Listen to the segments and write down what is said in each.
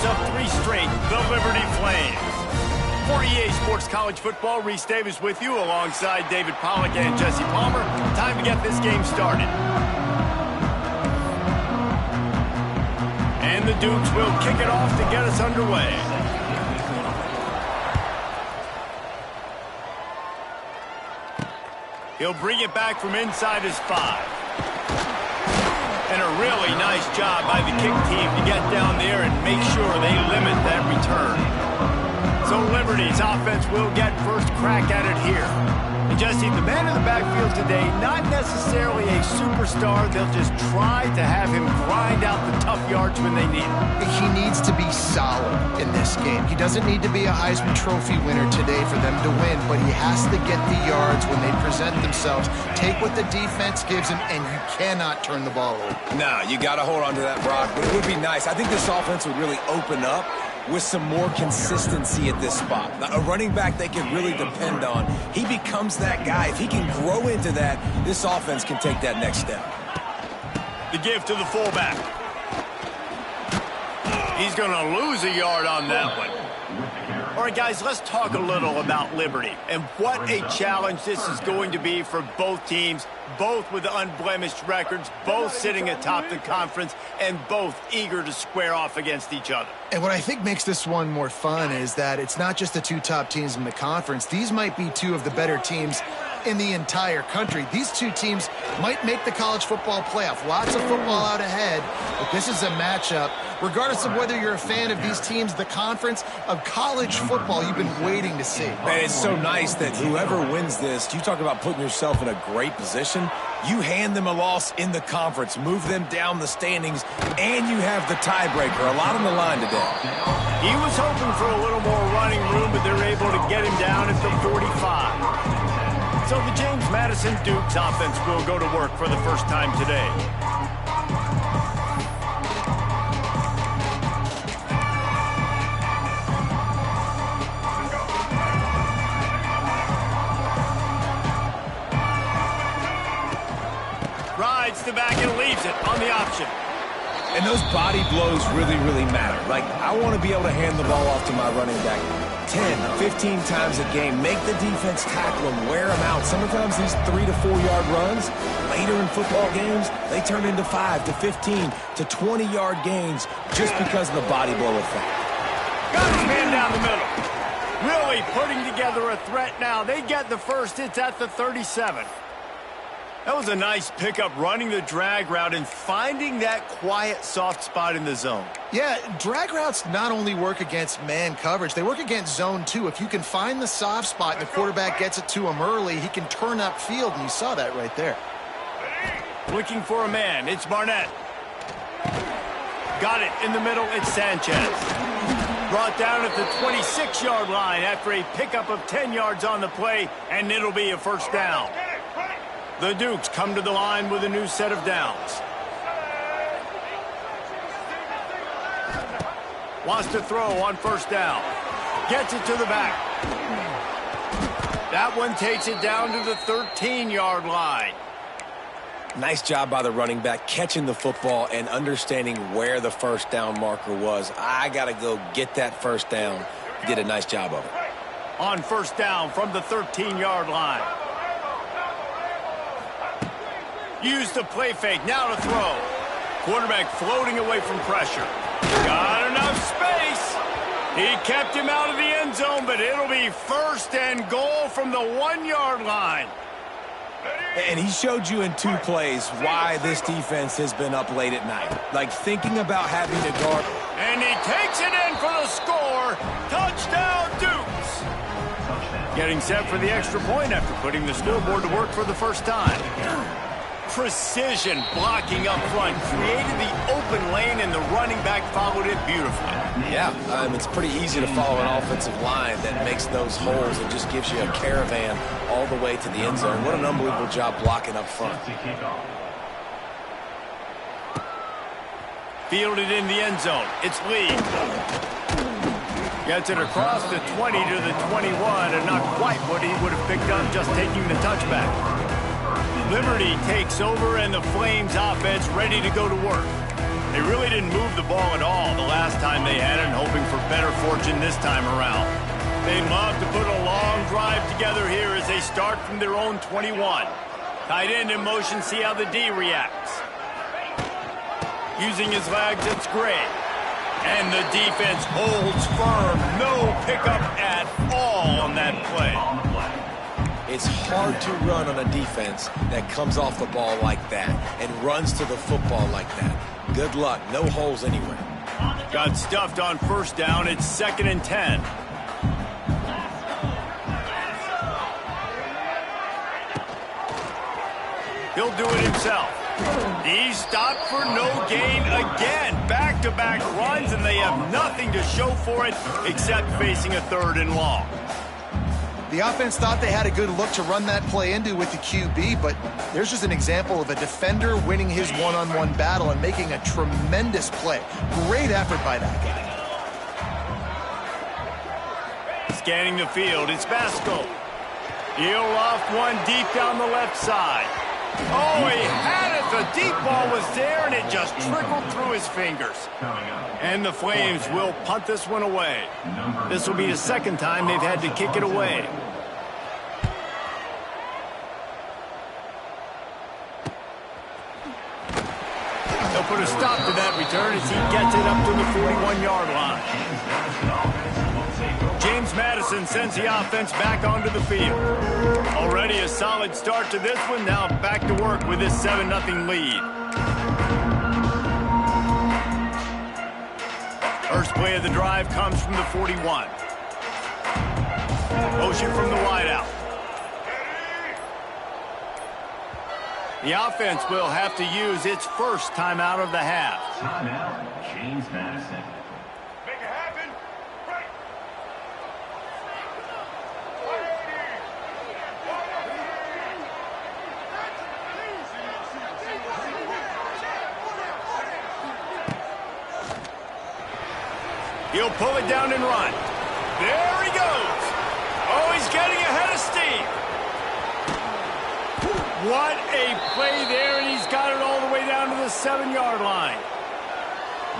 winners of 3 straight, the Liberty Flames. For EA Sports College Football, Reese Davis with you alongside David Pollack and Jesse Palmer. Time to get this game started. And the Dukes will kick it off to get us underway. He'll bring it back from inside his 5. And a really nice job by the kick team to get down there and make sure they limit that return. So Liberty's offense will get first crack at it here. And Jesse, the man in the backfield today, not necessarily a superstar. They'll just try to have him grind out the tough yards when they need it. He needs to be solid in this game. He doesn't need to be a Heisman Trophy winner today for them to win, but he has to get the yards when they present themselves. Take what the defense gives him, and you cannot turn the ball over. No, you got to hold on to that, Brock. But it would be nice. I think this offense would really open up with some more consistency at this spot. A running back they can really depend on. He becomes that guy. If he can grow into that, this offense can take that next step. The give to the fullback. He's going to lose a yard on that one. All right, guys, let's talk a little about Liberty and what a challenge this is going to be for both teams, both with unblemished records, both sitting atop the conference, and both eager to square off against each other. And what I think makes this one more fun is that it's not just the 2 top teams in the conference. These might be 2 of the better teams in the entire country. These 2 teams might make the college football playoff. Lots of football out ahead, but this is a matchup. Regardless of whether you're a fan of these teams, the conference of college football you've been waiting to see. Man, it's so nice that whoever wins this, you talk about putting yourself in a great position. You hand them a loss in the conference, move them down the standings, and you have the tiebreaker. A lot on the line today. He was hoping for a little more running room, but they're able to get him down at the 45. So the James Madison Dukes offense will go to work for the first time today. Rides the back and leaves it on the option. And those body blows really, really matter. Like, I want to be able to hand the ball off to my running back 10, 15 times a game. Make the defense tackle him, wear him out. Sometimes these 3 to 4 yard runs, later in football games, they turn into 5 to 15 to 20 yard gains just because of the body blow effect. Got his man down the middle. Really putting together a threat now. They get the first. It's at the 37. That was a nice pickup, running the drag route and finding that quiet, soft spot in the zone. Yeah, drag routes not only work against man coverage, they work against zone too. If you can find the soft spot and the quarterback gets it to him early, he can turn upfield, and you saw that right there. Looking for a man. It's Barnett. Got it in the middle. It's Sanchez. Brought down at the 26-yard line after a pickup of 10 yards on the play, and it'll be a first down. The Dukes come to the line with a new set of downs. Wants to throw on first down. Gets it to the back. That one takes it down to the 13-yard line. Nice job by the running back catching the football and understanding where the first down marker was. I got to go get that first down. He did a nice job of it. On first down from the 13-yard line. Use the play fake, now to throw. Quarterback floating away from pressure. Got enough space. He kept him out of the end zone, but it'll be first and goal from the 1-yard line. And he showed you in 2 plays why this defense has been up late at night. Like thinking about having to guard. And he takes it in for the score. Touchdown, Dukes. Getting set for the extra point after putting the scoreboard to work for the first time. Precision blocking up front, created the open lane, and the running back followed it beautifully. Yeah, it's pretty easy to follow an offensive line that makes those holes and just gives you a caravan all the way to the end zone. What an unbelievable job blocking up front. Fielded in the end zone. It's Lee. Gets it across the 20 to the 21, and not quite what he would have picked up just taking the touchback. Liberty takes over, and the Flames offense ready to go to work. They really didn't move the ball at all the last time they had it, and hoping for better fortune this time around. They'd love to put a long drive together here as they start from their own 21. Tight end in motion, see how the D reacts. Using his legs, it's great. And the defense holds firm. No pickup at all on that play. It's hard to run on a defense that comes off the ball like that and runs to the football like that. Good luck. No holes anywhere. Got stuffed on first down. It's 2nd and 10. He'll do it himself. He's stopped for no gain again. Back-to-back runs, and they have nothing to show for it except facing a 3rd and long. The offense thought they had a good look to run that play into with the QB, but there's just an example of a defender winning his one-on-one battle and making a tremendous play. Great effort by that guy. Scanning the field, it's Basco. He'll loft one deep down the left side. Oh, he had it. The deep ball was there, and it just trickled through his fingers. And the Flames will punt this one away. This will be the 2nd time they've had to kick it away. They'll put a stop to that return as he gets it up to the 41-yard line. James Madison sends the offense back onto the field. Already a solid start to this one. Now back to work with this 7-0 lead. First play of the drive comes from the 41. Motion from the wideout. The offense will have to use its first timeout of the half. Timeout, James Madison. Make it happen. Right. He'll pull it down and run. There he goes. Oh, he's getting ahead of steam. What a play there, and he's got it all the way down to the 7-yard line.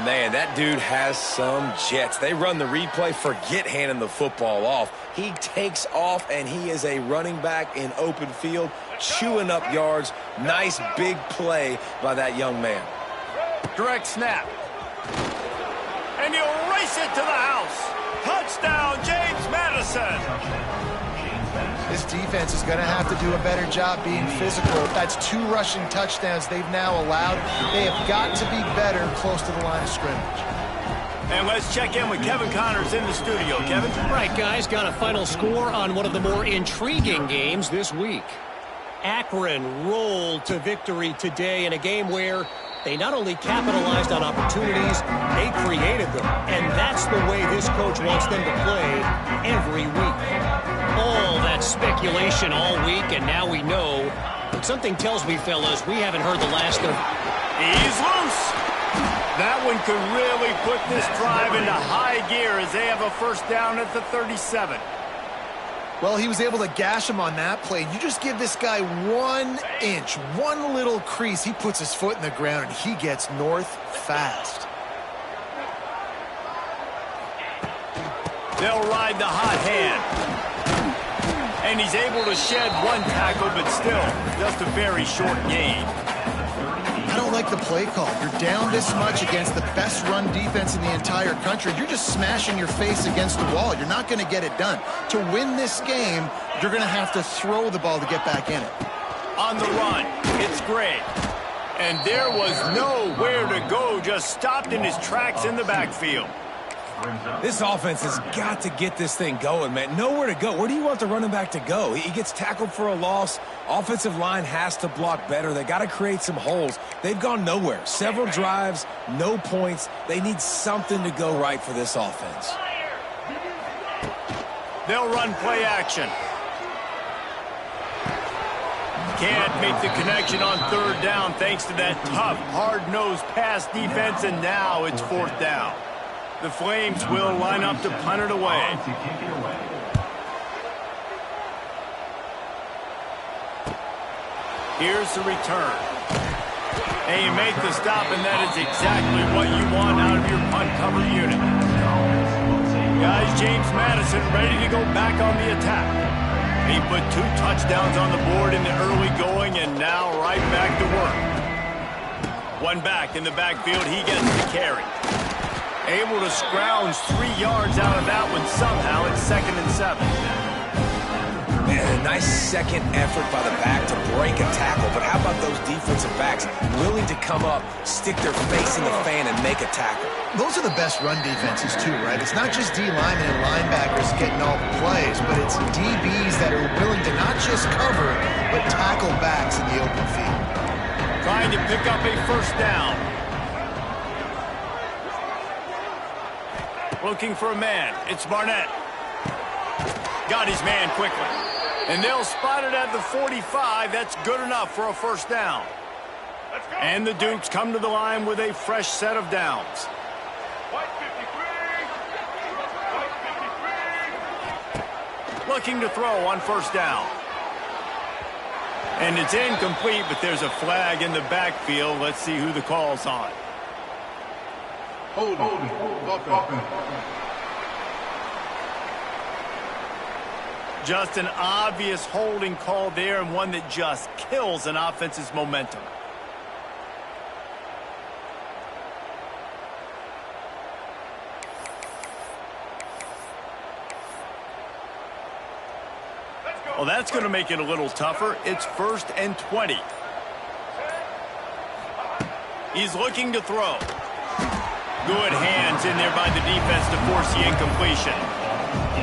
Man, that dude has some jets. They run the replay, forget handing the football off. He takes off, and he is a running back in open field, chewing up yards. Nice big play by that young man. Direct snap. And he'll race it to the house. Touchdown, James Madison. This defense is going to have to do a better job being physical. That's 2 rushing touchdowns they've now allowed. They have got to be better close to the line of scrimmage. And let's check in with Kevin Connors in the studio. Kevin? Right, guys, got a final score on one of the more intriguing games this week. Akron rolled to victory today in a game where they not only capitalized on opportunities, they created them. And that's the way this coach wants them to play every week. All that speculation all week, and now we know. But something tells me, fellas, we haven't heard the last of... He's loose. That one could really put this drive into high gear as they have a first down at the 37. Well, he was able to gash him on that play. You just give this guy 1 inch, one little crease. He puts his foot in the ground, and he gets north fast. They'll ride the hot hand. And he's able to shed 1 tackle, but still just a very short gain. I don't like the play call. You're down this much against the best run defense in the entire country. You're just smashing your face against the wall. You're not going to get it done. To win this game, you're going to have to throw the ball to get back in it. On the run, it's great. And there was nowhere to go, just stopped in his tracks in the backfield. This offense has got to get this thing going, man. Nowhere to go. Where do you want the running back to go? He gets tackled for a loss. Offensive line has to block better. They got to create some holes. They've gone nowhere. Several drives, no points. They need something to go right for this offense. They'll run play action. Can't make the connection on 3rd down thanks to that tough, hard-nosed pass defense, and now it's 4th down. The Flames will line up to punt it away. Here's the return. And you make the stop, and that is exactly what you want out of your punt cover unit. Guys, James Madison ready to go back on the attack. He put 2 touchdowns on the board in the early going, and now right back to work. One back in the backfield, he gets the carry. Able to scrounge 3 yards out of that one somehow. It's 2nd and 7. Man, a nice second effort by the back to break a tackle. But how about those defensive backs willing to come up, stick their face in the fan, and make a tackle? Those are the best run defenses too, right? It's not just D linemen and linebackers getting all the plays, but it's DBs that are willing to not just cover, but tackle backs in the open field. Trying to pick up a first down. Looking for a man. It's Barnett. Got his man quickly. And they'll spot it at the 45. That's good enough for a first down. And the Dukes come to the line with a fresh set of downs. Looking to throw on first down. And it's incomplete, but there's a flag in the backfield. Let's see who the call's on. Hold on. Just an obvious holding call there, and one that just kills an offense's momentum. Well, that's going to make it a little tougher. It's 1st and 20. He's looking to throw. Good hands in there by the defense to force the incompletion.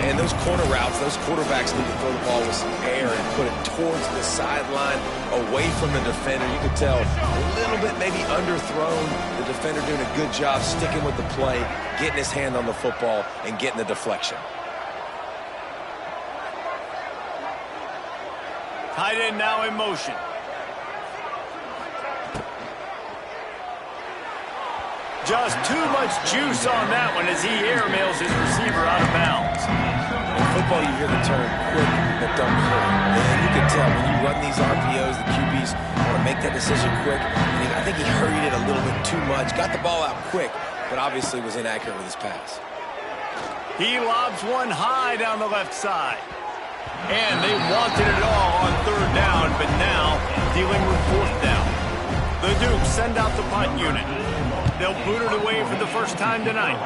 And those corner routes, those quarterbacks need to throw the ball with some air and put it towards the sideline, away from the defender. You can tell a little bit maybe underthrown. The defender doing a good job sticking with the play, getting his hand on the football, and getting the deflection. Tight end now in motion. Just too much juice on that one as he airmails his receiver out of bounds. In football, you hear the term quick but don't hurry. And you can tell when you run these RPOs, the QBs want to make that decision quick. And I think he hurried it a little bit too much. Got the ball out quick, but obviously was inaccurate with his pass. He lobs one high down the left side. And they wanted it all on 3rd down, but now dealing with 4th down. The Dukes send out the punt unit. They'll boot it away for the first time tonight.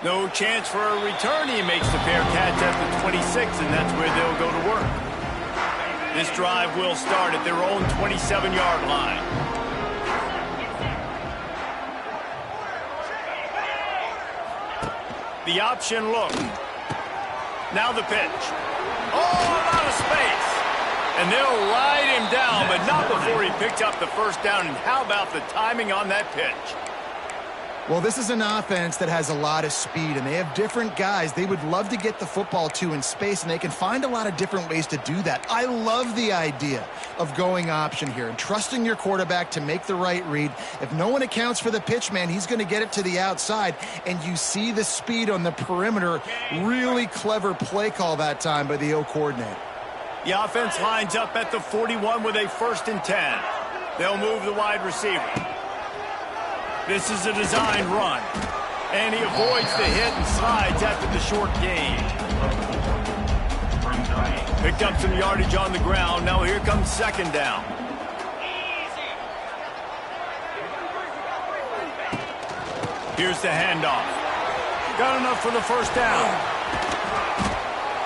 No chance for a return. He makes the fair catch at the 26, and that's where they'll go to work. This drive will start at their own 27-yard line. The option look. Now the pitch. Oh, out of space. And they'll ride him down, but not before he picks up the first down. And how about the timing on that pitch? Well, this is an offense that has a lot of speed, and they have different guys they would love to get the football to in space, and they can find a lot of different ways to do that. I love the idea of going option here and trusting your quarterback to make the right read. If no one accounts for the pitch, man, he's going to get it to the outside, and you see the speed on the perimeter. Really clever play call that time by the O coordinator. The offense lines up at the 41 with a 1st and 10. They'll move the wide receiver. This is a designed run. And he avoids the hit and slides after the short gain. Picked up some yardage on the ground. Now here comes 2nd down. Here's the handoff. Got enough for the first down.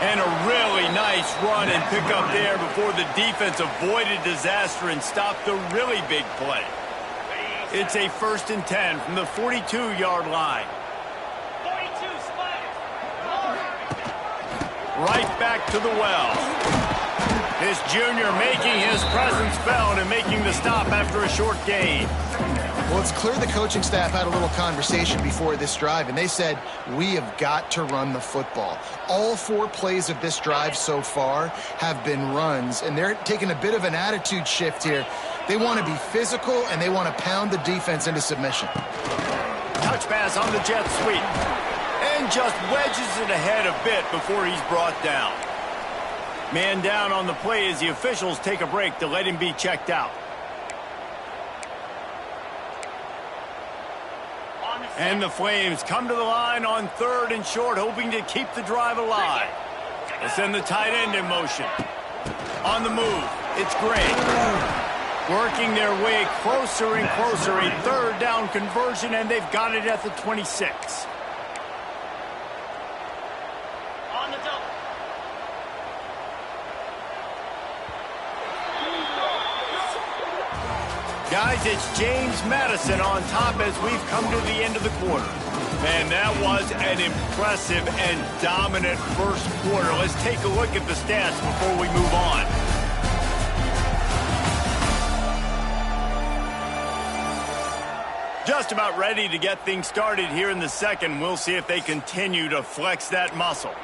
And a really nice run and pick up there before the defense avoided disaster and stopped the really big play. It's a 1st and 10 from the 42-yard line. Right back to the well. This junior making his presence felt and making the stop after a short gain. Well, it's clear the coaching staff had a little conversation before this drive, and they said, we have got to run the football. All 4 plays of this drive so far have been runs, and they're taking a bit of an attitude shift here. They want to be physical, and they want to pound the defense into submission. Touch pass on the jet sweep. And just wedges it ahead a bit before he's brought down. Man down on the play as the officials take a break to let him be checked out. And the Flames come to the line on 3rd and short, hoping to keep the drive alive. They send the tight end in motion. On the move, it's Gray. Working their way closer and closer. A 3rd down conversion, and they've got it at the 26. On the double. Guys, it's James Madison on top as we've come to the end of the quarter. Man, that was an impressive and dominant first quarter. Let's take a look at the stats before we move on. Just about ready to get things started here in the second. We'll see if they continue to flex that muscle.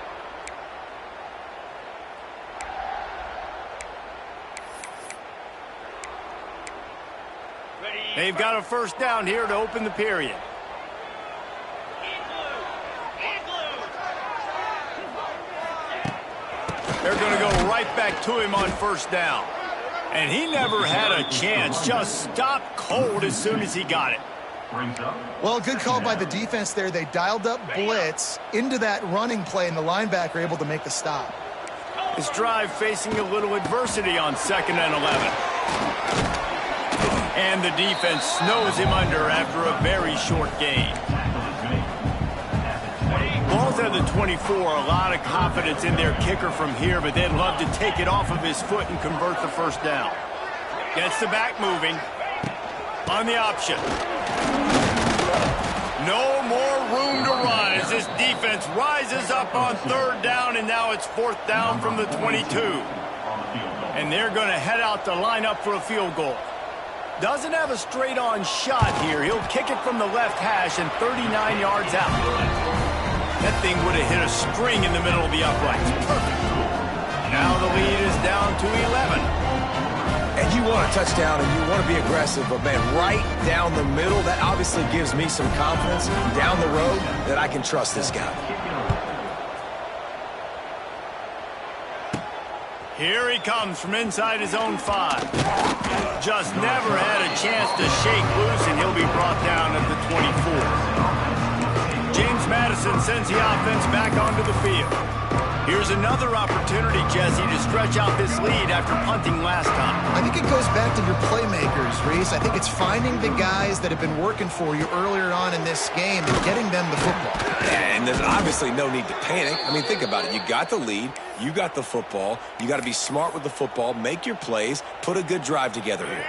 They've got a first down here to open the period. They're going to go right back to him on first down. And he never had a chance. Just stopped cold as soon as he got it. Well, good call by the defense there. They dialed up blitz into that running play, and the linebacker able to make the stop. This drive facing a little adversity on 2nd and 11. And the defense snows him under after a very short gain. Ball's at the 24. A lot of confidence in their kicker from here, but they'd love to take it off of his foot and convert the first down. Gets the back moving. On the option. No more room to rise. This defense rises up on 3rd down, and now it's 4th down from the 22. And they're going to head out to line up for a field goal. Doesn't have a straight-on shot here. He'll kick it from the left hash and 39 yards out. That thing would have hit a string in the middle of the uprights. Perfect. Now the lead is down to 11. And you want a touchdown and you want to be aggressive, but man, right down the middle, that obviously gives me some confidence down the road that I can trust this guy. Here he comes from inside his own 5. Just never had a chance to shake loose, and he'll be brought down at the 24. James Madison sends the offense back onto the field. Here's another opportunity, Jesse, to stretch out this lead after punting last time. I think it goes back to your playmakers, Reese. I think it's finding the guys that have been working for you earlier on in this game and getting them the football. And there's obviously no need to panic. I mean, think about it. You got the lead. You got the football. You got to be smart with the football. Make your plays. Put a good drive together here.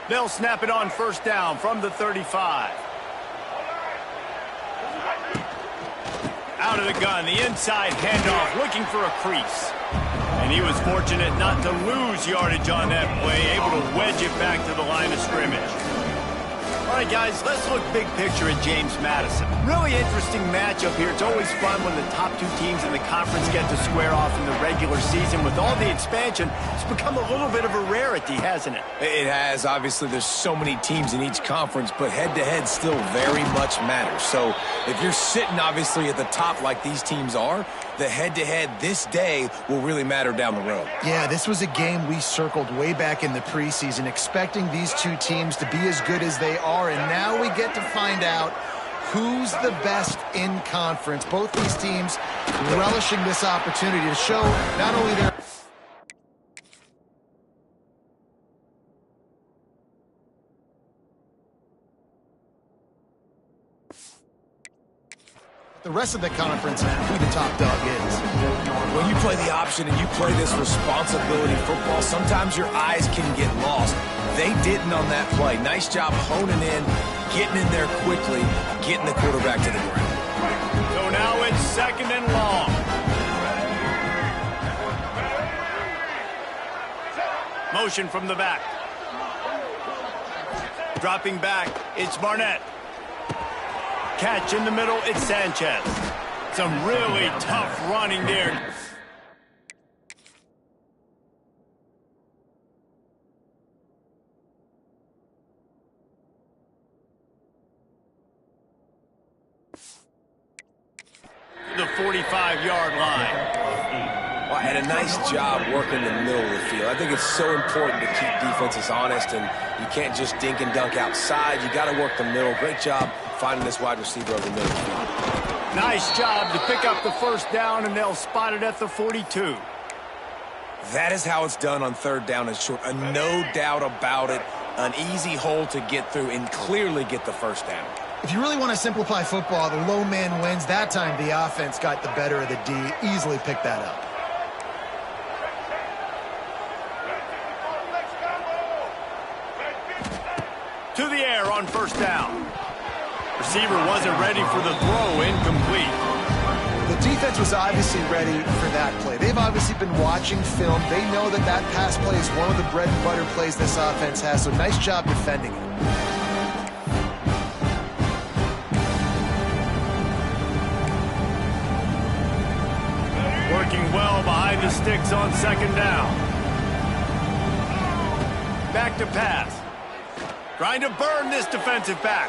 They'll snap it on first down from the 35. Out of the gun, the inside handoff, looking for a crease. And he was fortunate not to lose yardage on that play, able to wedge it back to the line of scrimmage. All right, guys, let's look big picture at James Madison. Really interesting matchup here. It's always fun when the top 2 teams in the conference get to square off in the regular season. With all the expansion, it's become a little bit of a rarity, hasn't it? It has. Obviously, there's so many teams in each conference, but head-to-head still very much matters. So if you're sitting, obviously, at the top like these teams are, the head-to-head this day will really matter down the road. Yeah, this was a game we circled way back in the preseason, expecting these 2 teams to be as good as they are, and now we get to find out who's the best in conference. Both these teams relishing this opportunity to show not only their the rest of the conference, who the top dog is. When you play the option and you play this responsibility football, sometimes your eyes can get lost. They didn't on that play. Nice job honing in, getting in there quickly, getting the quarterback to the ground. So now it's 2nd and long. Motion from the back. Dropping back, it's Barnett. Catch in the middle, it's Sanchez. Some really tough running there. The 45-yard line. Well, and a nice job working the middle of the field. I think it's so important to keep defenses honest, and you can't just dink and dunk outside. You got to work the middle. Great job finding this wide receiver over the middle of the field. Nice job to pick up the first down, and they'll spot it at the 42. That is how it's done on third down and short. No doubt about it. An easy hole to get through and clearly get the first down. If you really want to simplify football, the low man wins. That time the offense got the better of the D. Easily picked that up. To the air on first down. Receiver wasn't ready for the throw, incomplete. The defense was obviously ready for that play. They've obviously been watching film. They know that that pass play is one of the bread and butter plays this offense has, so nice job defending it. Working well behind the sticks on second down. Back to pass. Trying to burn this defensive back.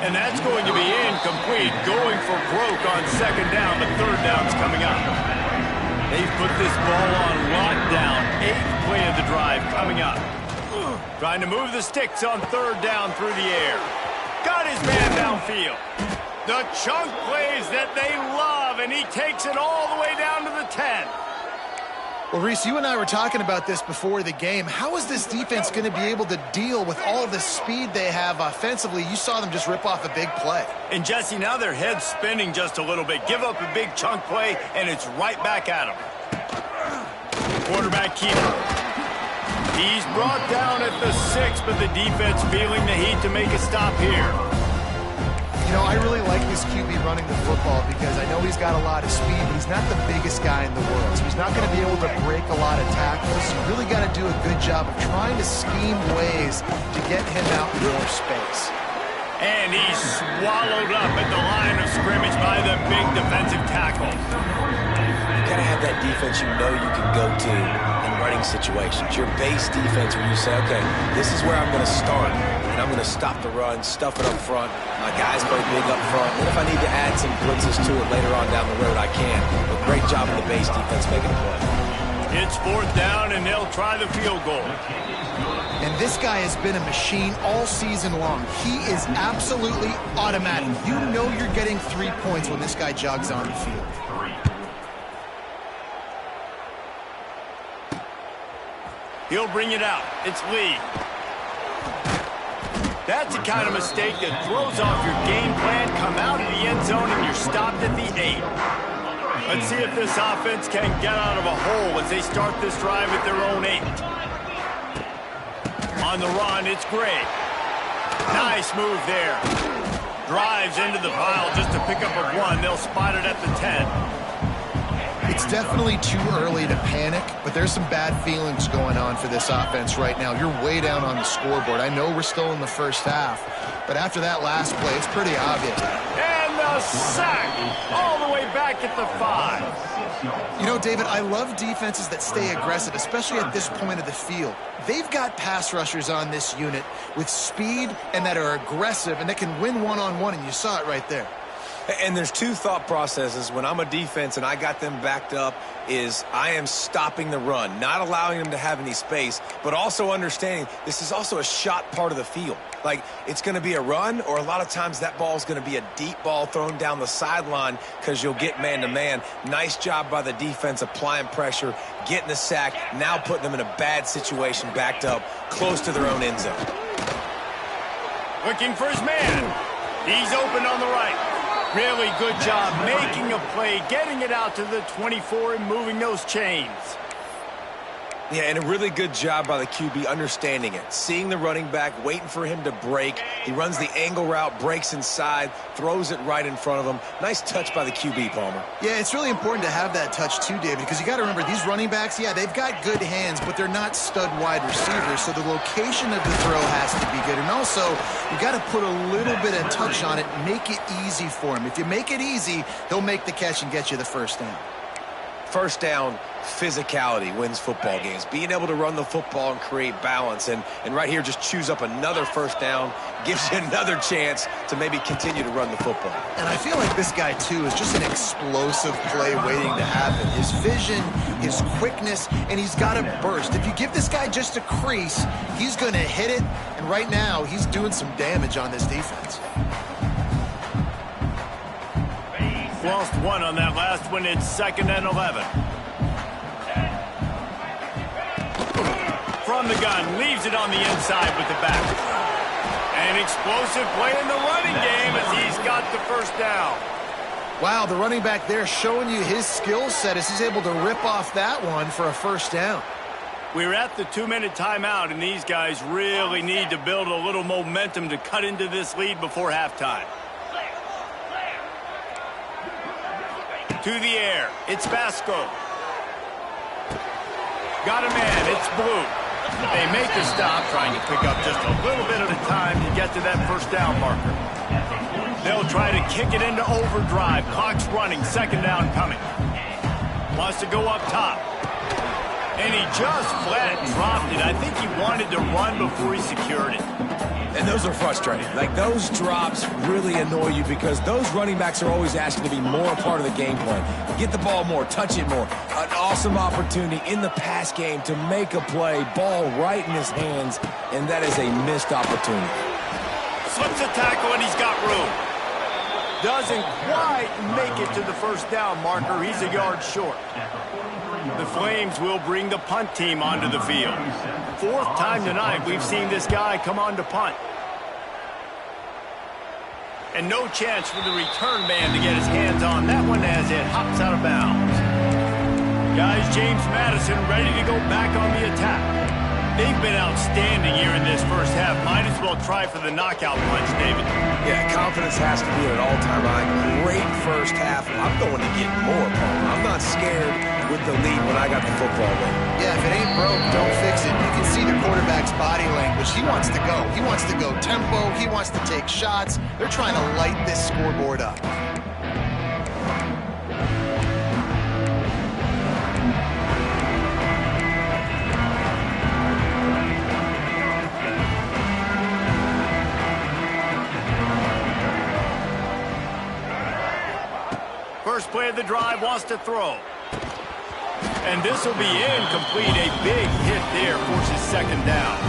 And that's going to be incomplete. Going for broke on second down, but third down's coming up. They've put this ball on lockdown. 8th play of the drive coming up. Trying to move the sticks on third down through the air. Got his man downfield. The chunk plays that they love, and he takes it all the way down to the 10. Well, Reese, you and I were talking about this before the game. How is this defense going to be able to deal with all of the speed they have offensively? You saw them just rip off a big play. And, Jesse, now their head's spinning just a little bit. Give up a big chunk play, and it's right back at them. Quarterback keeper. He's brought down at the 6, but the defense feeling the heat to make a stop here. You know, I really like this QB running the football because I know he's got a lot of speed, but he's not the biggest guy in the world. So he's not going to be able to break a lot of tackles. So you really got to do a good job of trying to scheme ways to get him out in more space. And he's swallowed up at the line of scrimmage by the big defensive tackle. You got to have that defense you know you can go to in running situations. Your base defense where you say, okay, this is where I'm going to start. And I'm going to stop the run, stuff it up front. My guys play big up front. And if I need to add some blitzes to it later on down the road, I can. But great job of the base defense making a play. It's fourth down, and they'll try the field goal. And this guy has been a machine all season long. He is absolutely automatic. You know you're getting 3 points when this guy jogs on the field. He'll bring it out. It's Lee. That's the kind of mistake that throws off your game plan. Come out of the end zone and you're stopped at the 8. Let's see if this offense can get out of a hole as they start this drive at their own 8. On the run, it's Gray. Nice move there. Drives into the pile just to pick up a 1. They'll spot it at the 10. It's definitely too early to panic, but there's some bad feelings going on for this offense right now. You're way down on the scoreboard. I know we're still in the first half, but after that last play, it's pretty obvious. And the sack all the way back at the 5. You know, David, I love defenses that stay aggressive, especially at this point of the field. They've got pass rushers on this unit with speed and that are aggressive and that can win one-on-one, and you saw it right there. And there's two thought processes when I'm a defense and I got them backed up is I am stopping the run, not allowing them to have any space, but also understanding this is also a shot part of the field. Like, it's going to be a run, or a lot of times that ball is going to be a deep ball thrown down the sideline because you'll get man-to-man. Nice job by the defense applying pressure, getting the sack, now putting them in a bad situation backed up close to their own end zone. Looking for his man. He's open on the right. Really good job making a play, getting it out to the 24 and moving those chains. Yeah, and a really good job by the QB understanding it. Seeing the running back, waiting for him to break. He runs the angle route, breaks inside, throws it right in front of him. Nice touch by the QB, Palmer. Yeah, it's really important to have that touch too, David, because you got to remember these running backs, yeah, they've got good hands, but they're not stud wide receivers, so the location of the throw has to be good. And also, you got to put a little bit of touch on it, make it easy for him. If you make it easy, he'll make the catch and get you the first down. First down, physicality wins football games. Being able to run the football and create balance. And right here, just choose up another first down, gives you another chance to maybe continue to run the football. And I feel like this guy, too, is just an explosive play waiting to happen. His vision, his quickness, and he's got a burst. If you give this guy just a crease, he's going to hit it. And right now, he's doing some damage on this defense. lost one on that last one. It's 2nd and 11. From the gun, leaves it on the inside with the back. An explosive play in the running game as he's got the first down. Wow, the running back there showing you his skill set as he's able to rip off that one for a first down. We're at the 2-minute timeout, and these guys really need to build a little momentum to cut into this lead before halftime. To the air, it's Vasco. Got a man, it's Blue. They make the stop, trying to pick up just a little bit at a time to get to that first down marker. They'll try to kick it into overdrive. Clock's running, 2nd down coming. Wants to go up top. And he just flat dropped it. I think he wanted to run before he secured it. And those are frustrating. Like, those drops really annoy you because those running backs are always asking to be more a part of the game plan. Get the ball more, touch it more. An awesome opportunity in the pass game to make a play, ball right in his hands, and that is a missed opportunity. Slips a tackle, and he's got room. Doesn't quite make it to the first down marker. He's a yard short. The Flames will bring the punt team onto the field. 4th time tonight we've seen this guy come on to punt. And no chance for the return man to get his hands on that one as it hops out of bounds. Guys, James Madison ready to go back on the attack. They've been outstanding here in this first half. Might as well try for the knockout punch, David. Yeah, confidence has to be at an all-time high. Great first half. I'm going to get more, Paul. I'm not scared with the lead when I got the football in. Yeah, if it ain't broke, don't fix it. You can see the quarterback's body language. He wants to go. He wants to go tempo. He wants to take shots. They're trying to light this scoreboard up. First play of the drive, wants to throw. And this will be incomplete. A big hit there, forces 2nd down.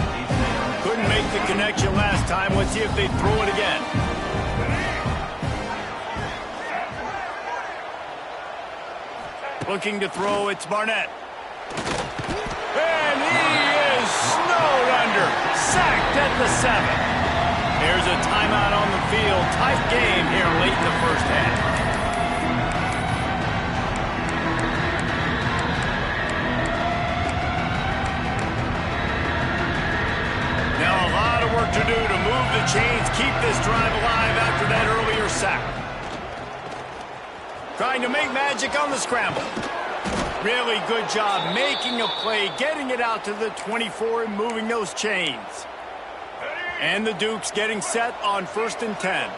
Couldn't make the connection last time. Let's see if they throw it again. Looking to throw, it's Barnett. And he is snowed under. Sacked at the 7. There's a timeout on the field. Tight game here late in the first half. Work to do to move the chains, keep this drive alive after that earlier sack. Trying to make magic on the scramble. Really good job making a play, getting it out to the 24 and moving those chains. And the Dukes getting set on 1st and 10.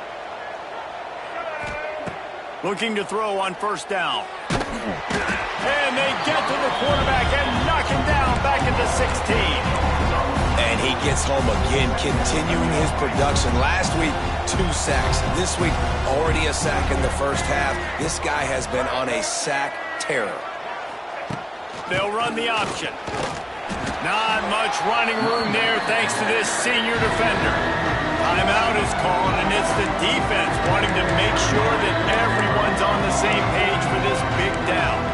Looking to throw on 1st down. And they get to the quarterback and knock him down back into 16. And he gets home again, continuing his production. Last week, 2 sacks. This week, already a sack in the first half. This guy has been on a sack terror. They'll run the option. Not much running room there thanks to this senior defender. Timeout is called, and it's the defense wanting to make sure that everyone's on the same page for this big down.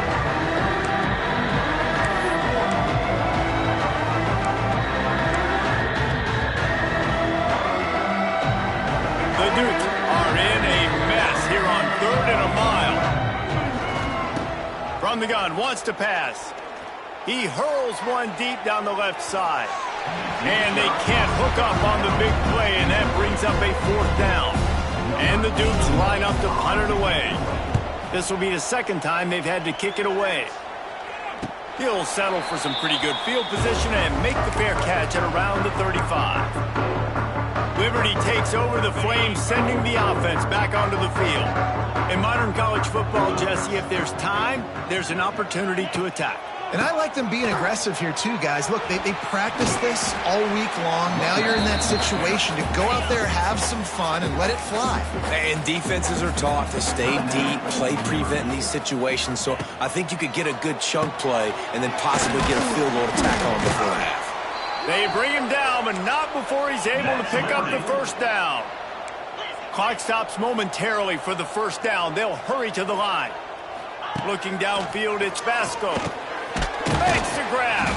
The Dukes are in a mess here on 3rd and a mile. From the gun, wants to pass. He hurls one deep down the left side. And they can't hook up on the big play, and that brings up a 4th down. And the Dukes line up to punt it away. This will be the 2nd time they've had to kick it away. He'll settle for some pretty good field position and make the fair catch at around the 35. Liberty takes over the Flames, sending the offense back onto the field. In modern college football, Jesse, if there's time, there's an opportunity to attack. And I like them being aggressive here too, guys. Look, they practice this all week long. Now you're in that situation to go out there, have some fun, and let it fly. And defenses are taught to stay deep, play prevent in these situations. So I think you could get a good chunk play and then possibly get a field goal to tack on before the half. They bring him down, but not before he's able to pick up the 1st down. Clock stops momentarily for the first down. They'll hurry to the line. Looking downfield, it's Vasco. Makes the grab.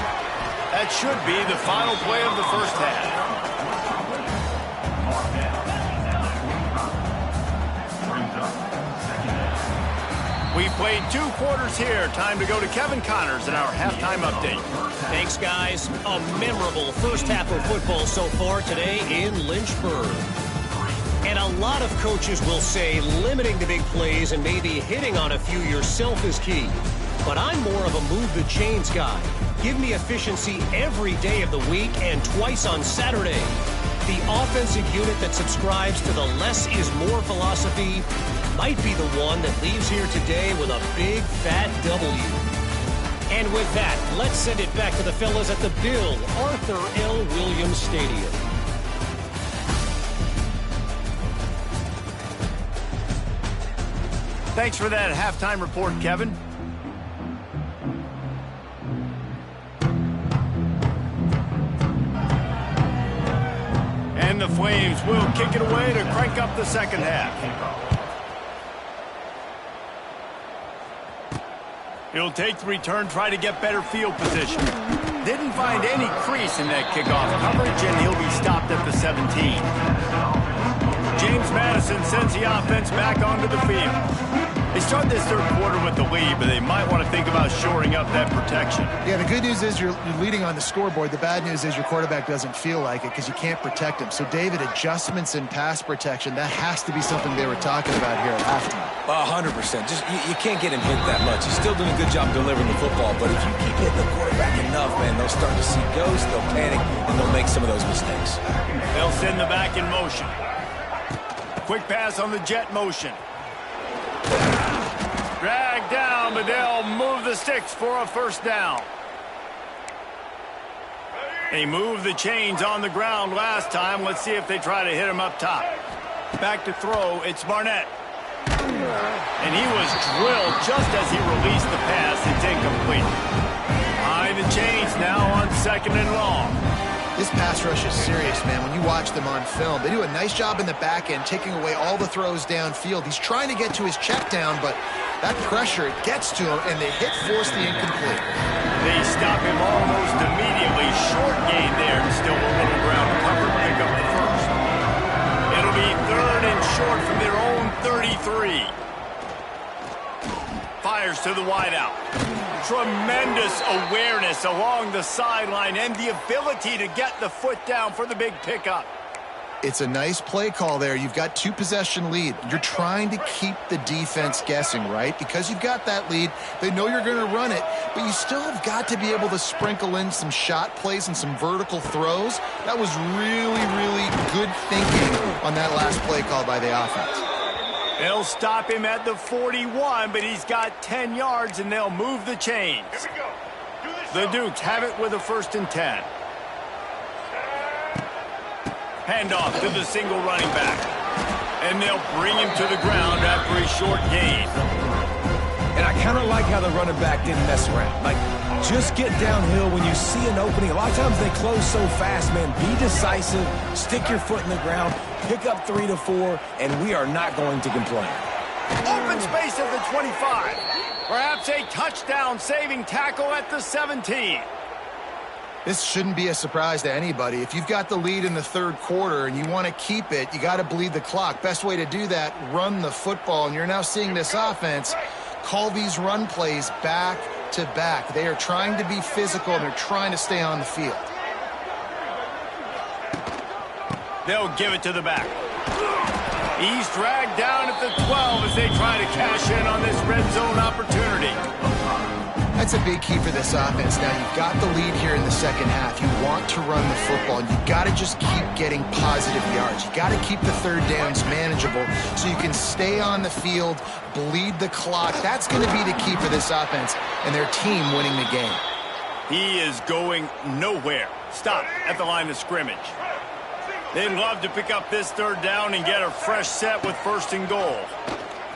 That should be the final play of the first half. We played 2 quarters here. Time to go to Kevin Connors in our halftime update. Thanks, guys. A memorable first half of football so far today in Lynchburg. And a lot of coaches will say limiting the big plays and maybe hitting on a few yourself is key. But I'm more of a move the chains guy. Give me efficiency every day of the week and twice on Saturday. The offensive unit that subscribes to the less is more philosophy might be the one that leaves here today with a big fat W. And with that, let's send it back to the fellas at the Bill Arthur L. Williams Stadium. Thanks for that halftime report, Kevin. And the Flames will kick it away to crank up the second half. He'll take the return, try to get better field position. Didn't find any crease in that kickoff coverage, and he'll be stopped at the 17. James Madison sends the offense back onto the field. They start this third quarter with the lead, but they might want to think about shoring up that protection. Yeah, the good news is you're leading on the scoreboard. The bad news is your quarterback doesn't feel like it because you can't protect him. So, David, adjustments in pass protection, that has to be something they were talking about here at halftime. 100%. Just you can't get him hit that much. He's still doing a good job delivering the football, but if you keep hitting the quarterback enough, man, they'll start to see ghosts, they'll panic, and they'll make some of those mistakes. They'll send the back in motion. Quick pass on the jet motion. Drag down, but they'll move the sticks for a first down. They moved the chains on the ground last time. Let's see if they try to hit him up top. Back to throw, it's Barnett. And he was drilled just as he released the pass. It's incomplete. Behind the chains now on 2nd and long. This pass rush is serious, man. When you watch them on film, they do a nice job in the back end, taking away all the throws downfield. He's trying to get to his check down, but that pressure, it gets to him, and they force the incomplete. They stop him almost immediately. Short gain there, and still a little ground cover to pick up the first. It'll be 3rd and short from their own 33. Fires to the wideout. Tremendous awareness along the sideline and the ability to get the foot down for the big pickup. It's a nice play call there. You've got 2-possession lead. You're trying to keep the defense guessing, right? Because you've got that lead, they know you're going to run it, but you still have got to be able to sprinkle in some shot plays and some vertical throws. That was really, really good thinking on that last play call by the offense. They'll stop him at the 41, but he's got 10 yards, and they'll move the chains. The Dukes have it with a 1st and 10. Handoff to the single running back. And they'll bring him to the ground after a short gain. And I kind of like how the running back didn't mess around. Like, just get downhill when you see an opening. A lot of times they close so fast, man. Be decisive, stick your foot in the ground, pick up 3 to 4, and we are not going to complain. Open space at the 25. Perhaps a touchdown-saving tackle at the 17. This shouldn't be a surprise to anybody. If you've got the lead in the 3rd quarter and you want to keep it, you got to bleed the clock. Best way to do that, run the football. And you're now seeing this offense call these run plays back to back. They are trying to be physical, and they're trying to stay on the field. They'll give it to the back. He's dragged down at the 12 as they try to cash in on this red zone opportunity. That's a big key for this offense. Now, you've got the lead here in the second half. You want to run the football, and you've got to just keep getting positive yards. You've got to keep the 3rd downs manageable so you can stay on the field, bleed the clock. That's going to be the key for this offense and their team winning the game. He is going nowhere. Stop at the line of scrimmage. They'd love to pick up this 3rd down and get a fresh set with 1st and goal.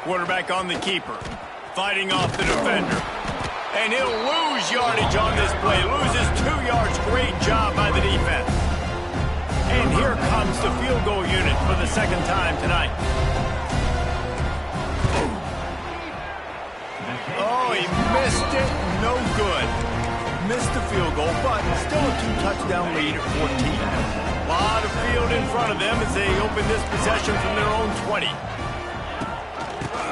Quarterback on the keeper, fighting off the defender. And he'll lose yardage on this play. Loses 2 yards. Great job by the defense. And And here comes the field goal unit for the second time tonight. Oh, he missed it. No good. Missed the field goal, but still a 2-touchdown lead at 14. A lot of field in front of them as they open this possession from their own 20.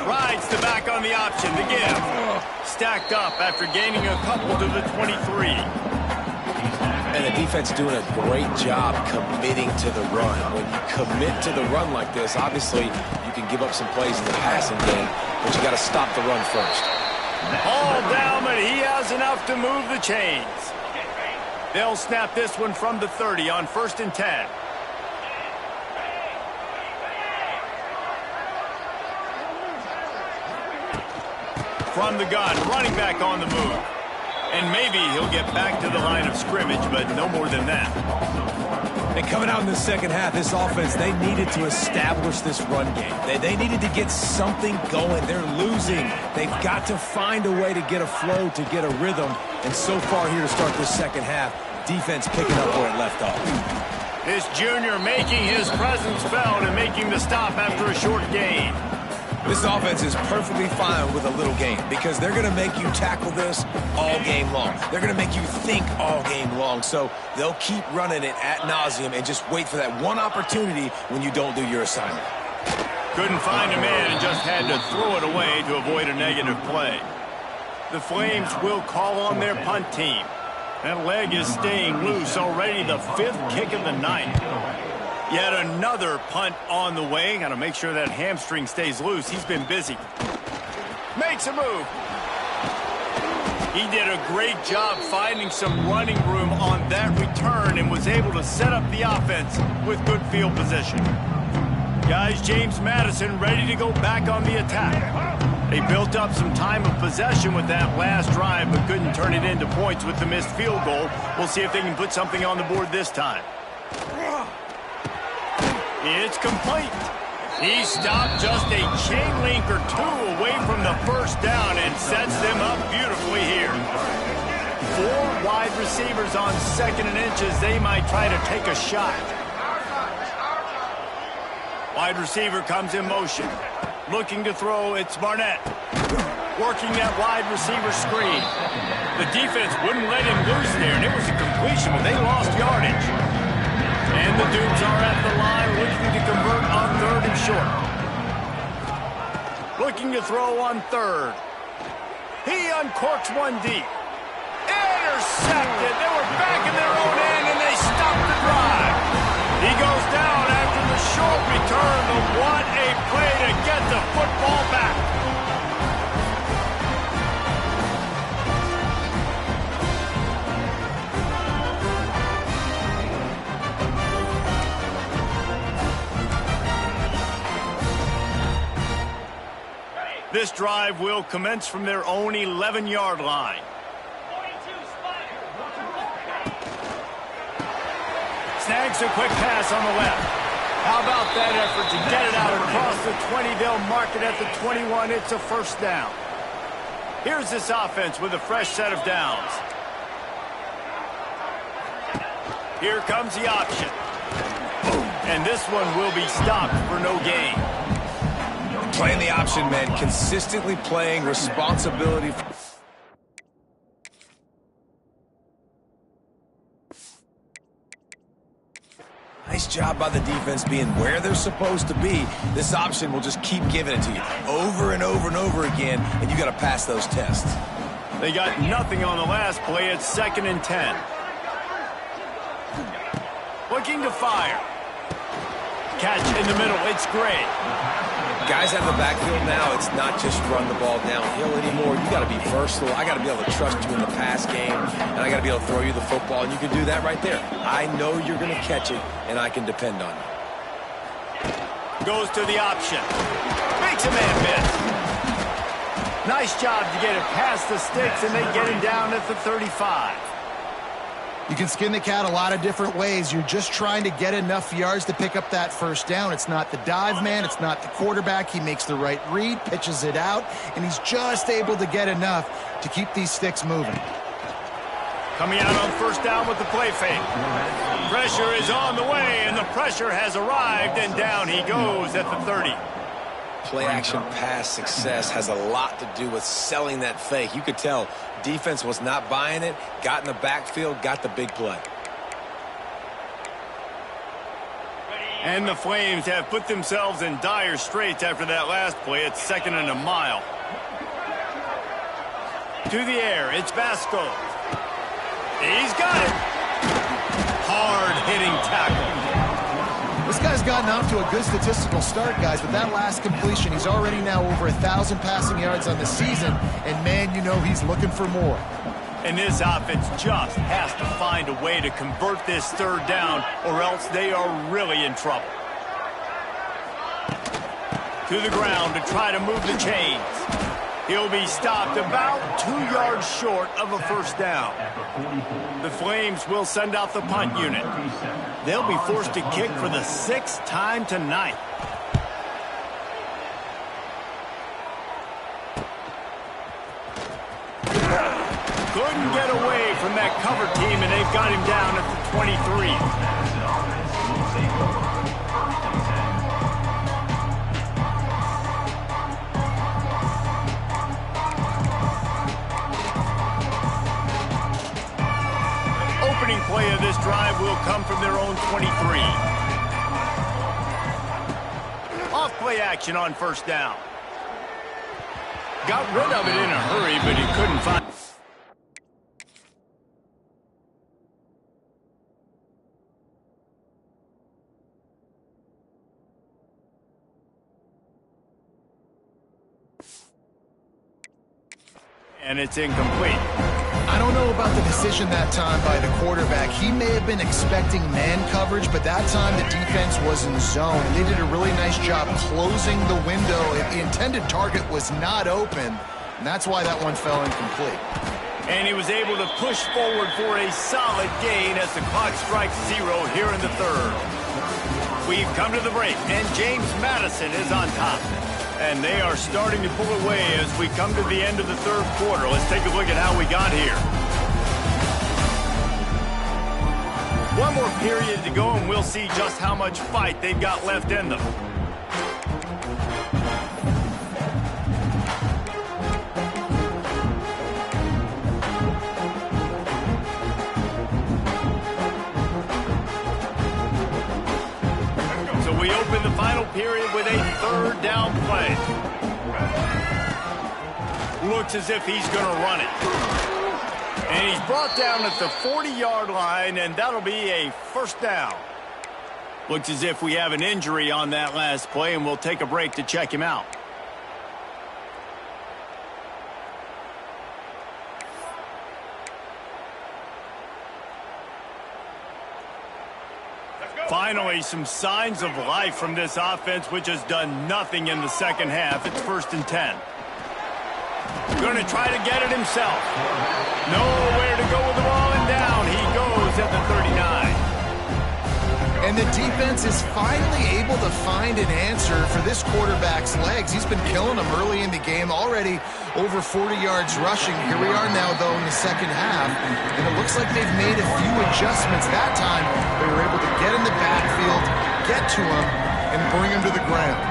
Rides the back on the option, the give. Stacked up after gaining a couple to the 23. And the defense doing a great job committing to the run. When you commit to the run like this, obviously you can give up some plays in the passing game, but you got to stop the run first. All down, but he has enough to move the chains. They'll snap this one from the 30 on 1st and 10. From the gun, running back on the move. And maybe he'll get back to the line of scrimmage, but no more than that. And coming out in the second half, this offense, they needed to establish this run game. They needed to get something going. They're losing. They've got to find a way to get a flow, to get a rhythm. And so far here to start this second half, defense picking up where it left off. This junior making his presence felt and making the stop after a short gain. This offense is perfectly fine with a little game because they're going to make you tackle this all game long. They're going to make you think all game long. So they'll keep running it ad nauseum and just wait for that one opportunity when you don't do your assignment. Couldn't find a man and just had to throw it away to avoid a negative play. The Flames will call on their punt team. That leg is staying loose, already the 5th kick of the night. Yet another punt on the way. Got to make sure that hamstring stays loose. He's been busy. Makes a move. He did a great job finding some running room on that return and was able to set up the offense with good field position. Guys, James Madison ready to go back on the attack. They built up some time of possession with that last drive, but couldn't turn it into points with the missed field goal. We'll see if they can put something on the board this time. It's complete. He stopped just a chain link or two away from the first down and sets them up beautifully here. 4 wide receivers on 2nd and inches. They might try to take a shot. Wide receiver comes in motion. Looking to throw, it's Barnett. Working that wide receiver screen. The defense wouldn't let him loose there, and it was a completion, but they lost yardage. And the Dukes are at the line looking to convert on 3rd and short. Looking to throw on 3rd. He uncorks one deep. Intercepted. They were back in their own end, and they stopped the drive. He goes down after the short return, but what a play to get the football back. This drive will commence from their own 11-yard line. Snags a quick pass on the left. How about that effort to get it out across the 20? They'll mark it at the 21. It's a 1st down. Here's this offense with a fresh set of downs. Here comes the option. And this one will be stopped for no gain. Playing the option, man. Consistently playing responsibility. Nice job by the defense being where they're supposed to be. This option will just keep giving it to you over and over and over again, and you got to pass those tests. They got nothing on the last play. It's 2nd and 10. Looking to fire. Catch in the middle. It's great. Guys have the backfield now. It's not just run the ball downhill anymore. You got to be versatile. I got to be able to trust you in the pass game, and I got to be able to throw you the football, and you can do that right there. I know you're going to catch it, and I can depend on you. Goes to the option. Makes a man miss. Nice job to get it past the sticks, and they get him down at the 35. You can skin the cat a lot of different ways. You're just trying to get enough yards to pick up that 1st down. It's not the dive man. It's not the quarterback. He makes the right read, pitches it out, and he's just able to get enough to keep these sticks moving. Coming out on first down with the play fake. Pressure is on the way, and the pressure has arrived, and down he goes at the 30. Play-action pass success has a lot to do with selling that fake. You could tell defense was not buying it, got in the backfield, got the big play. And the Flames have put themselves in dire straits after that last play. It's 2nd and a mile. To the air, it's Vasco. He's got it. Hard-hitting tackle. This guy's gotten off to a good statistical start, guys. With that last completion, he's already now over 1,000 passing yards on the season. And, man, you know he's looking for more. And this offense just has to find a way to convert this 3rd down, or else they are really in trouble. To the ground to try to move the chains. He'll be stopped about 2 yards short of a 1st down. The Flames will send out the punt unit. They'll be forced to kick for the 6th time tonight. Couldn't get away from that cover team, and they've got him down at the 23. Opening play of this drive will come from their own 23. Off play action on 1st down. Got rid of it in a hurry, but he couldn't find. And it's incomplete. I don't know about the decision that time by the quarterback. He may have been expecting man coverage, but that time the defense was in zone. And they did a really nice job closing the window. The intended target was not open, and that's why that one fell incomplete. And he was able to push forward for a solid gain as the clock strikes 0 here in the 3rd. We've come to the break, and James Madison is on top. And they are starting to pull away as we come to the end of the 3rd quarter. Let's take a look at how we got here. One more period to go, and we'll see just how much fight they've got left in them. So we open the final period with a 3rd down play. Looks as if he's going to run it. And he's brought down at the 40-yard line, and that'll be a 1st down. Looks as if we have an injury on that last play, and we'll take a break to check him out. Finally, some signs of life from this offense, which has done nothing in the 2nd half. It's 1st and 10. Going to try to get it himself. Nowhere to go with the ball, and down he goes at the 39. And the defense is finally able to find an answer for this quarterback's legs. He's been killing them early in the game, already over 40 yards rushing. Here we are now, though, in the 2nd half, and it looks like they've made a few adjustments. That time, they were able to get in the backfield, get to him, and bring him to the ground.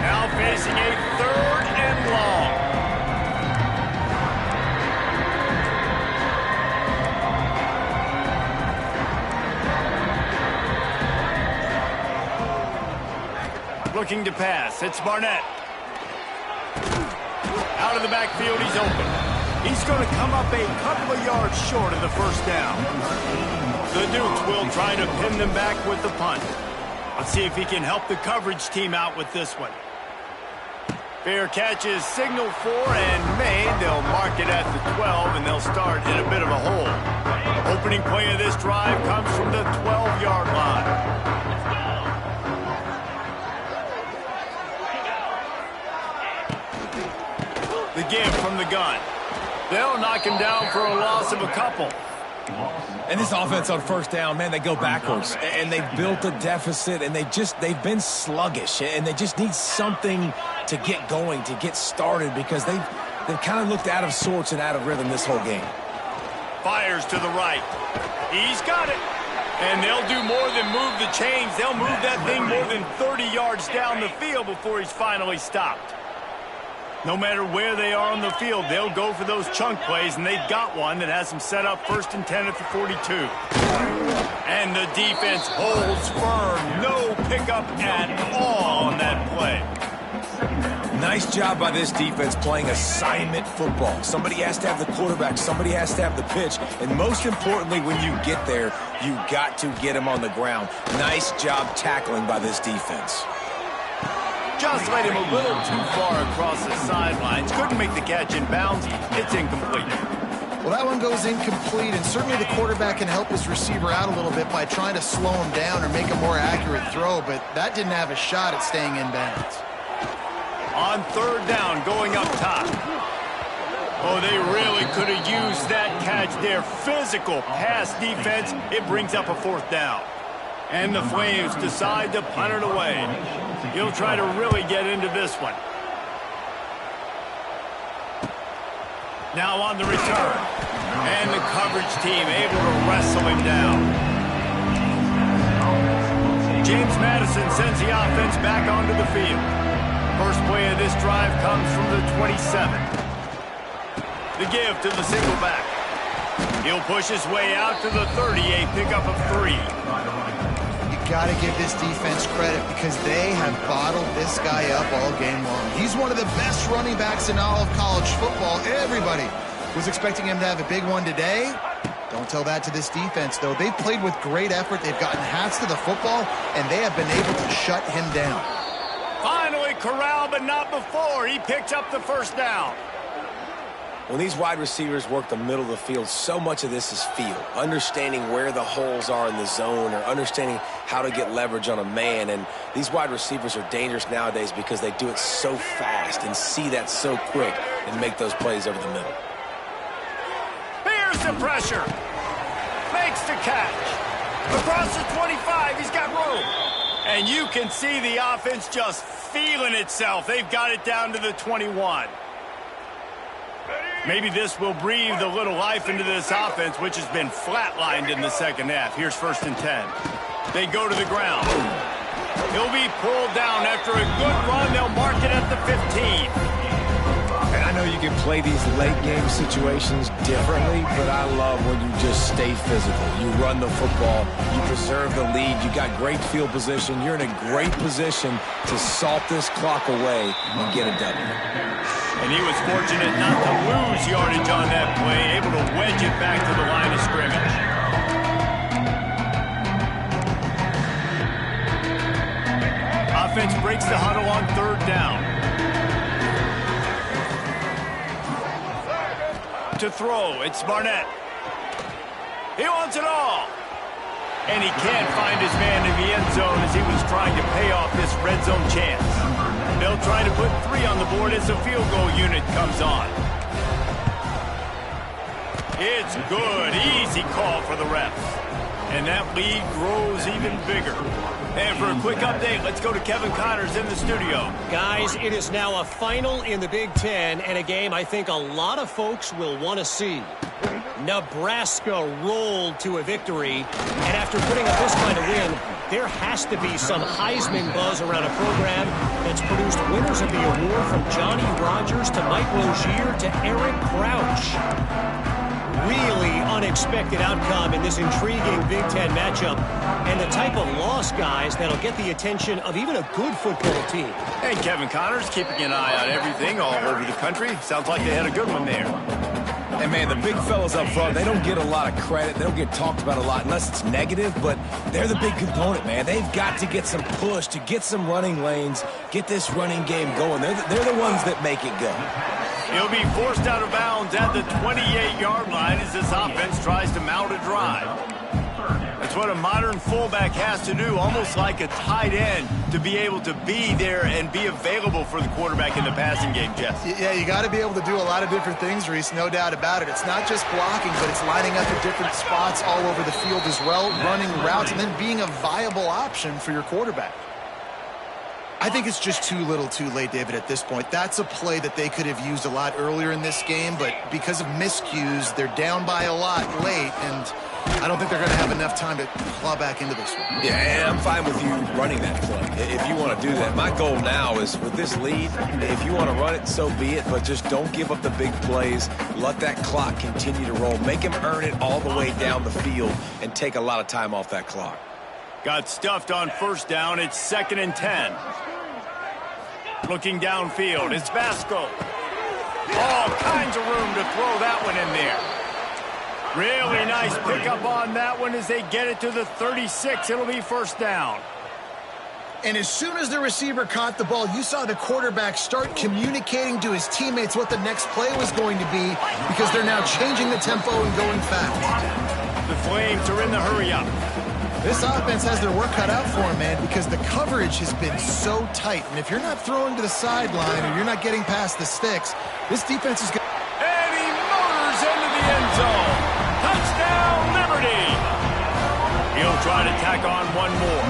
Now facing a 3rd and long. Looking to pass. It's Barnett. Out of the backfield, he's open. He's going to come up a couple of yards short of the 1st down. The Dukes will try to pin them back with the punt. Let's see if he can help the coverage team out with this one. Fair catch is signaled for and made. They'll mark it at the 12, and they'll start in a bit of a hole. Opening play of this drive comes from the 12-yard line. The give from the gun. They'll knock him down for a loss of a couple. And this offense on 1st down, man, they go backwards. And they've built a deficit, and they've been sluggish. And they just need something to get going, to get started, because they've kind of looked out of sorts and out of rhythm this whole game. Fires to the right. He's got it. And they'll do more than move the chains. They'll move that thing more than 30 yards down the field before he's finally stopped. No matter where they are on the field, they'll go for those chunk plays, and they've got one that has them set up 1st and 10 at the 42. And the defense holds firm. No pickup at all on that play. Nice job by this defense playing assignment football. Somebody has to have the quarterback, somebody has to have the pitch, and most importantly, when you get there, you got to get him on the ground. Nice job tackling by this defense. Just led him a little too far across the sidelines. Couldn't make the catch in bounds. It's incomplete. Well, that one goes incomplete, and certainly the quarterback can help his receiver out a little bit by trying to slow him down or make a more accurate throw, but that didn't have a shot at staying in bounds. On 3rd down, going up top. Oh, they really could have used that catch there. Physical pass defense. It brings up a 4th down. And the Flames decide to punt it away. He'll try to really get into this one. Now on the return. And the coverage team able to wrestle him down. James Madison sends the offense back onto the field. First play of this drive comes from the 27. The give to the single back. He'll push his way out to the 38, pickup of 3. Got to give this defense credit because they have bottled this guy up all game long. He's one of the best running backs in all of college football. Everybody was expecting him to have a big one today. Don't tell that to this defense, though. They've played with great effort. They've gotten hats to the football, and they have been able to shut him down. Finally corralled, but not before. He picked up the 1st down. When these wide receivers work the middle of the field, so much of this is feel. Understanding where the holes are in the zone or understanding how to get leverage on a man. And these wide receivers are dangerous nowadays because they do it so fast and see that so quick and make those plays over the middle. Here's the pressure. Makes the catch. Across the 25, he's got room. And you can see the offense just feeling itself. They've got it down to the 21. Maybe this will breathe a little life into this offense, which has been flatlined in the 2nd half. Here's 1st and 10. They go to the ground. He'll be pulled down after a good run. They'll mark it at the 15. And I know you can play these late game situations differently, but I love when you just stay physical. You run the football, you preserve the lead, you got great field position, you're in a great position to salt this clock away and get a W. And he was fortunate not to lose yardage on that play, able to wedge it back to the line of scrimmage. Offense breaks the huddle on 3rd down. To throw, it's Barnett. He wants it all. And he can't find his man in the end zone as he was trying to pay off this red zone chance. They'll try to put 3 on the board as the field goal unit comes on. It's good. Easy call for the refs. And that lead grows even bigger. And for a quick update, let's go to Kevin Connors in the studio. Guys, it is now a final in the Big Ten and a game I think a lot of folks will want to see. Nebraska rolled to a victory, and after putting up this kind of win, there has to be some Heisman buzz around a program that's produced winners of the award from Johnny Rodgers to Mike Rozier to Eric Crouch. Really unexpected outcome in this intriguing Big Ten matchup, and the type of loss, guys, that'll get the attention of even a good football team. Hey, Kevin Connors, keeping an eye on everything all over the country. Sounds like they had a good one there. And, man, the big fellas up front, they don't get a lot of credit. They don't get talked about a lot unless it's negative, but they're the big component, man. They've got to get some push, to get some running lanes, get this running game going. They're the ones that make it go. He'll be forced out of bounds at the 28-yard line as this offense tries to mount a drive. That's what a modern fullback has to do, almost like a tight end, to be able to be there and be available for the quarterback in the passing game, Jess. Yeah, you got to be able to do a lot of different things, Reese, no doubt about it. It's not just blocking, but it's lining up at different spots all over the field as well, running routes, and then being a viable option for your quarterback. I think it's just too little too late, David, at this point. That's a play that they could have used a lot earlier in this game, but because of miscues, they're down by a lot late, and I don't think they're going to have enough time to claw back into this one. Yeah, and I'm fine with you running that play if you want to do that. My goal now is with this lead, if you want to run it, so be it, but just don't give up the big plays. Let that clock continue to roll. Make him earn it all the way down the field and take a lot of time off that clock. Got stuffed on first down. It's 2nd and 10. Looking downfield, it's Vasco. All kinds of room to throw that one in there. Really nice pickup on that one as they get it to the 36. It'll be first down. And as soon as the receiver caught the ball, you saw the quarterback start communicating to his teammates what the next play was going to be because they're now changing the tempo and going fast. The Flames are in the hurry-up. This offense has their work cut out for them, man, because the coverage has been so tight. And if you're not throwing to the sideline or you're not getting past the sticks, this defense is going to... And he motors into the end zone. Touchdown, Liberty. He'll try to tack on one more.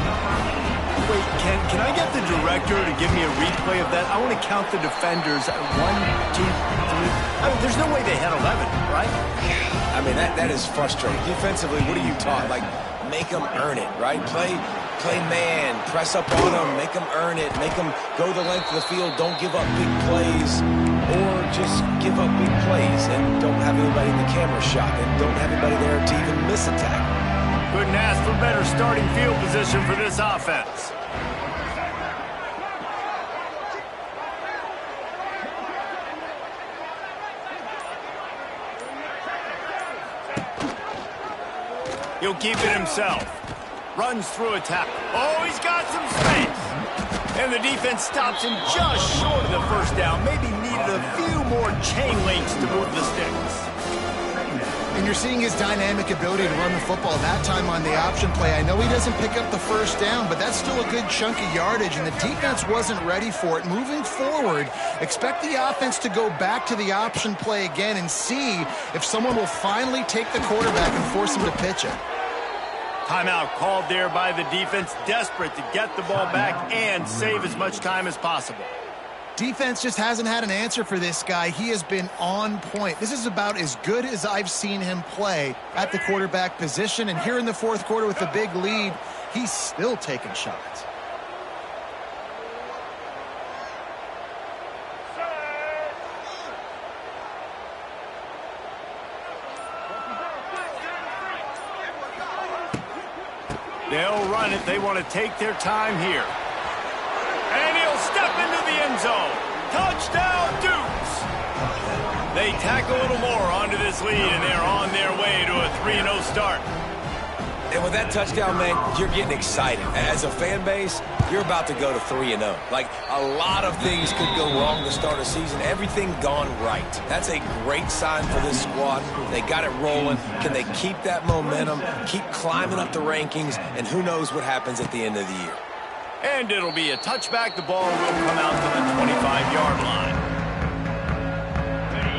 Wait, can I get the director to give me a replay of that? I want to count the defenders. 1, 2, 3. I mean, there's no way they had 11, right? I mean, that is frustrating. Defensively, what are you taught? Like, make them earn it, right? Play man, press up on them, make them earn it, make them go the length of the field, don't give up big plays, or just give up big plays and don't have anybody in the camera shot and don't have anybody there to even miss a tackle. Couldn't ask for better starting field position for this offense. He'll keep it himself. Runs through a tackle. Oh, he's got some space. And the defense stops him just short of the first down. Maybe needed a few more chain links to move the sticks. And you're seeing his dynamic ability to run the football, that time on the option play. I know he doesn't pick up the first down, but that's still a good chunk of yardage, and the defense wasn't ready for it. Moving forward, expect the offense to go back to the option play again and see if someone will finally take the quarterback and force him to pitch it. Timeout called there by the defense, desperate to get the ball back and save as much time as possible. Defense just hasn't had an answer for this guy. He has been on point. This is about as good as I've seen him play at the quarterback position. And here in the fourth quarter with the big lead, he's still taking shots. They'll run it. They want to take their time here. And he'll step into the end zone. Touchdown, Dukes. They tack a little more onto this lead, and they're on their way to a 3-0 start. And with that touchdown, man, you're getting excited. As a fan base, you're about to go to 3-0. Like, a lot of things could go wrong to start a season. Everything gone right. That's a great sign for this squad. They got it rolling. Can they keep that momentum, keep climbing up the rankings, and who knows what happens at the end of the year. And it'll be a touchback. The ball will come out to the 25-yard line.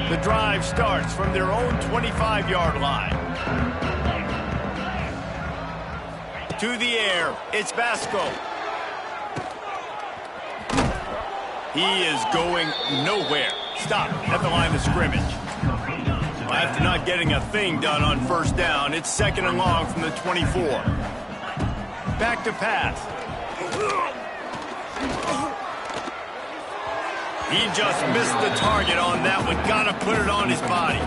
The drive starts from their own 25-yard line. To the air, it's Vasco. He is going nowhere. Stop at the line of scrimmage. After not getting a thing done on first down, it's 2nd and long from the 24. Back to pass. He just missed the target on that one. Gotta put it on his body.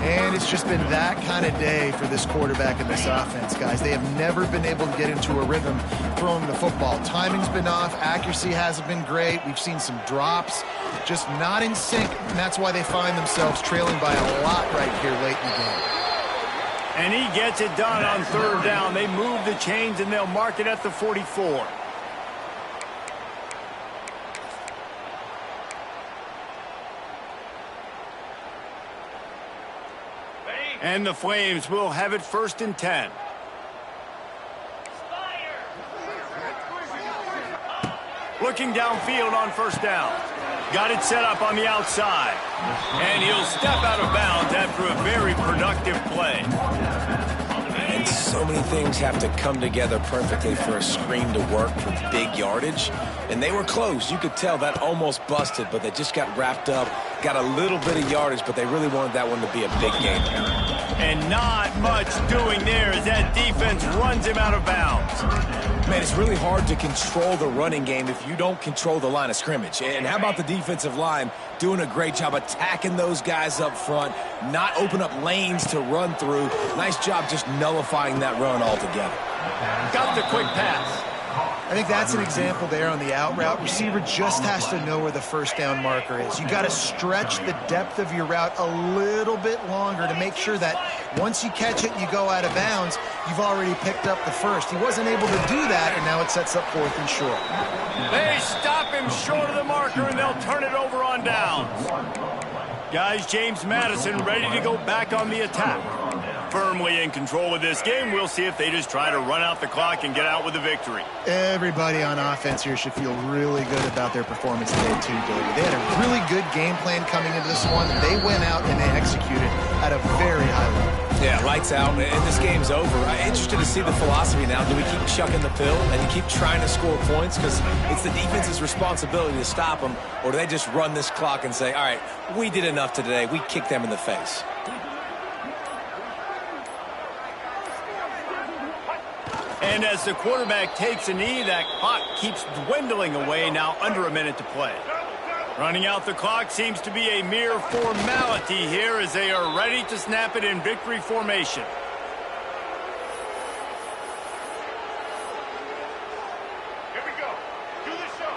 And it's just been that kind of day for this quarterback and this offense, guys. They have never been able to get into a rhythm throwing the football. Timing's been off. Accuracy hasn't been great. We've seen some drops, just not in sync. And that's why they find themselves trailing by a lot right here late in the game. And he gets it done on third down. They move the chains, and they'll mark it at the 44. And the Flames will have it 1st and 10. Looking downfield on first down. Got it set up on the outside. And he'll step out of bounds after a very productive play. And so many things have to come together perfectly for a screen to work for big yardage. And they were close. You could tell that almost busted, but they just got wrapped up, got a little bit of yardage, but they really wanted that one to be a big game. And not much doing there as that defense runs him out of bounds. Man, it's really hard to control the running game if you don't control the line of scrimmage. And how about the defensive line doing a great job attacking those guys up front, not open up lanes to run through. Nice job just nullifying that run altogether. Got the quick pass. I think that's an example there on the out route. Receiver just has to know where the first down marker is. You got to stretch the depth of your route a little bit longer to make sure that once you catch it and you go out of bounds, you've already picked up the first. He wasn't able to do that, and now it sets up 4th and short. They stop him short of the marker, and they'll turn it over on downs. Guys, James Madison ready to go back on the attack. Firmly in control of this game. We'll see if they just try to run out the clock and get out with a victory. Everybody on offense here should feel really good about their performance today, too, David. They had a really good game plan coming into this one. They went out and they executed at a very high level. Yeah, lights out, and this game's over. I'm interested to see the philosophy now. Do we keep chucking the pill and keep trying to score points because it's the defense's responsibility to stop them, or do they just run this clock and say, all right, we did enough today, we kicked them in the face? And as the quarterback takes a knee, that clock keeps dwindling away, now under a minute to play. Running out the clock seems to be a mere formality here as they are ready to snap it in victory formation. Here we go. Do the show.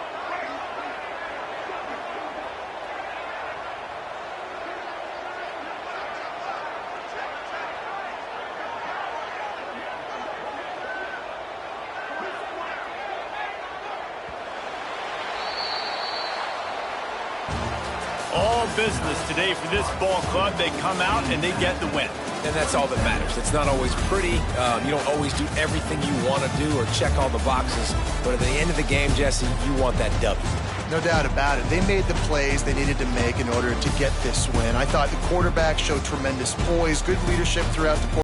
All business today for this ball club. They come out and they get the win. And that's all that matters. It's not always pretty. You don't always do everything you want to do or check all the boxes. But at the end of the game, Jesse, you want that W. No doubt about it. They made the plays they needed to make in order to get this win. I thought the quarterback showed tremendous poise, good leadership throughout the